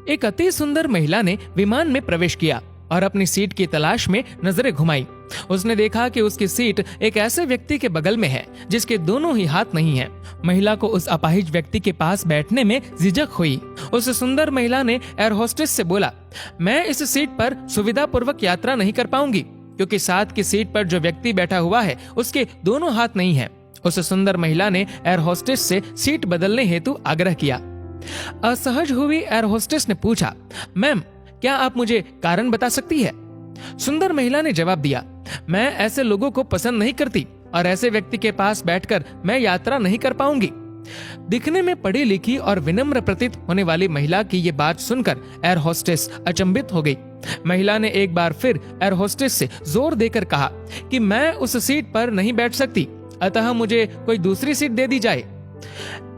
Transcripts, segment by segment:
एक अति सुंदर महिला ने विमान में प्रवेश किया और अपनी सीट की तलाश में नजरें घुमाई। उसने देखा कि उसकी सीट एक ऐसे व्यक्ति के बगल में है जिसके दोनों ही हाथ नहीं हैं। महिला को उस अपाहिज व्यक्ति के पास बैठने में झिझक हुई। उस सुंदर महिला ने एयर होस्टेस से बोला, मैं इस सीट पर सुविधा पूर्वक यात्रा नहीं कर पाऊंगी क्योंकि साथ की सीट पर जो व्यक्ति बैठा हुआ है उसके दोनों हाथ नहीं है। उस सुंदर महिला ने एयर होस्टेस से सीट बदलने हेतु आग्रह किया। असहज हुई एयर होस्टेस ने पूछा, मैम क्या आप मुझे कारण बता सकती है? सुंदर महिला ने जवाब दिया, मैं ऐसे लोगों को पसंद नहीं करती और ऐसे व्यक्ति के पास बैठकर मैं यात्रा नहीं कर पाऊंगी। दिखने में पढ़ी लिखी और विनम्र प्रतीत होने वाली महिला की ये बात सुनकर एयर होस्टेस अचंभित हो गई। महिला ने एक बार फिर एयर होस्टेस से जोर देकर कहा कि मैं उस सीट पर नहीं बैठ सकती, अतः मुझे कोई दूसरी सीट दे दी जाए।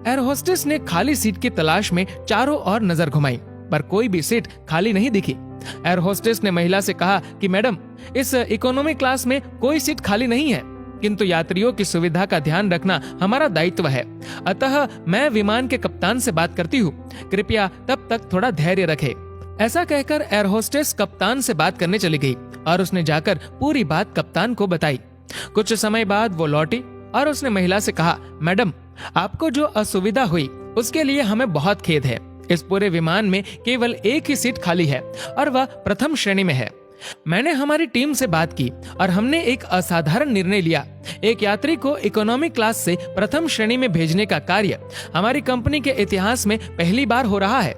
एयर होस्टेस ने खाली सीट की तलाश में चारों ओर नजर घुमाई पर कोई भी सीट खाली नहीं दिखी। एयर होस्टेस ने महिला से कहा कि मैडम, इस इकोनॉमी क्लास में कोई सीट खाली नहीं है, किंतु यात्रियों की सुविधा का ध्यान रखना हमारा दायित्व है, अतः मैं विमान के कप्तान से बात करती हूँ, कृपया तब तक थोड़ा धैर्य रखें। ऐसा कहकर एयर होस्टेस कप्तान से बात करने चली गई और उसने जाकर पूरी बात कप्तान को बताई। कुछ समय बाद वो लौटी और उसने महिला से कहा, मैडम आपको जो असुविधा हुई उसके लिए हमें बहुत खेद है। इस पूरे विमान में केवल एक ही सीट खाली है और वह प्रथम श्रेणी में है। मैंने हमारी टीम से बात की और हमने एक असाधारण निर्णय लिया। एक यात्री को इकोनॉमी क्लास से प्रथम श्रेणी में भेजने का कार्य हमारी कंपनी के इतिहास में पहली बार हो रहा है।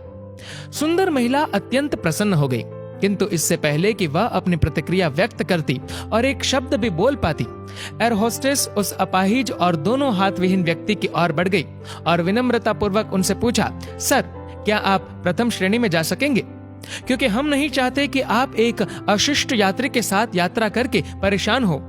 सुंदर महिला अत्यंत प्रसन्न हो गई, किंतु इससे पहले कि वह अपनी प्रतिक्रिया व्यक्त करती और एक शब्द भी बोल पाती, एयर होस्टेस उस अपाहिज और दोनों हाथ विहीन व्यक्ति की ओर बढ़ गई और विनम्रता पूर्वक उनसे पूछा, सर क्या आप प्रथम श्रेणी में जा सकेंगे? क्योंकि हम नहीं चाहते कि आप एक अशिष्ट यात्री के साथ यात्रा करके परेशान हो।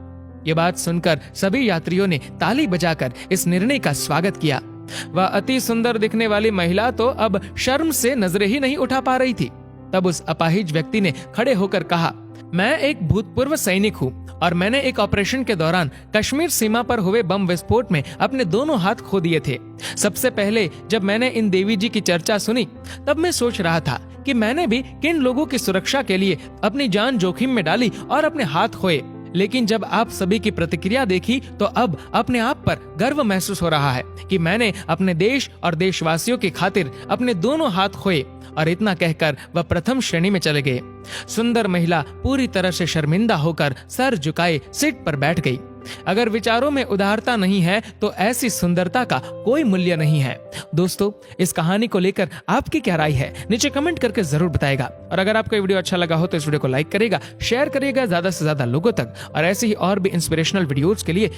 ये बात सुनकर सभी यात्रियों ने ताली बजाकर इस निर्णय का स्वागत किया। वह अति सुंदर दिखने वाली महिला तो अब शर्म से नजरें ही नहीं उठा पा रही थी। तब उस अपाहिज व्यक्ति ने खड़े होकर कहा, मैं एक भूतपूर्व सैनिक हूँ और मैंने एक ऑपरेशन के दौरान कश्मीर सीमा पर हुए बम विस्फोट में अपने दोनों हाथ खो दिए थे। सबसे पहले जब मैंने इन देवी जी की चर्चा सुनी तब मैं सोच रहा था कि मैंने भी किन लोगों की सुरक्षा के लिए अपनी जान जोखिम में डाली और अपने हाथ खोए, लेकिन जब आप सभी की प्रतिक्रिया देखी तो अब अपने आप पर गर्व महसूस हो रहा है कि मैंने अपने देश और देशवासियों की खातिर अपने दोनों हाथ खोए। और इतना कहकर वह प्रथम श्रेणी में चले गए। सुंदर महिला पूरी तरह से शर्मिंदा होकर सर झुकाए सीट पर बैठ गई। अगर विचारों में उदारता नहीं है तो ऐसी सुंदरता का कोई मूल्य नहीं है। दोस्तों, इस कहानी को लेकर आपकी क्या राय है नीचे कमेंट करके जरूर बताएगा। और अगर आपको ये वीडियो अच्छा लगा हो तो इस वीडियो को लाइक करेगा, शेयर करिएगा ज्यादा से ज्यादा लोगों तक। और ऐसे ही और भी इंस्पिरेशनल वीडियोज के लिए